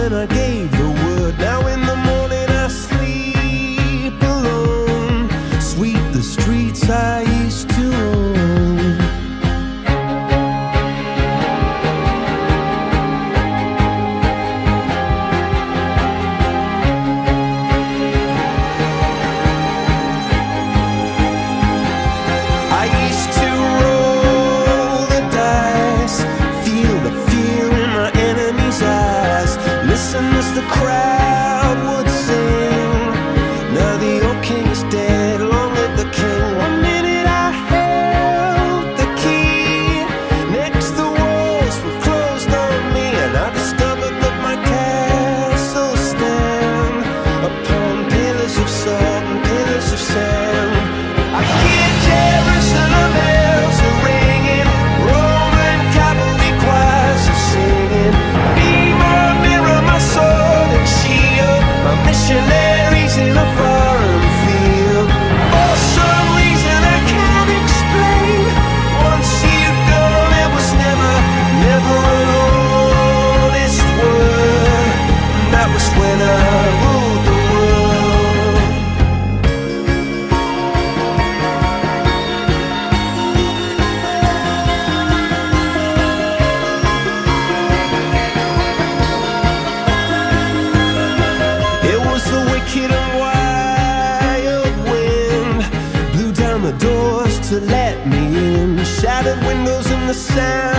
when I gave the word. Now in the morning I sleep alone. Sweep the streets I used to own. I used to roll the dice, feel the fear in my enemy's eyes, listen as the crowd would sing. Now the old king is dead, long live the king. One minute I held the key, next the walls were closed on me, and I discovered that my castle stand upon pillars of salt and pillars of sand. I hear Jerusalem bells are ringing, Roman cavalry choirs are singing. Be my mirror, my sword and shield, my missionaries in a foreign field. For some reason I can't explain, once you've gone it was never, never an honest word. And that was when I ruled the world. It was the wicked and wild wind, blew down the doors to let me in, shattered windows and the sound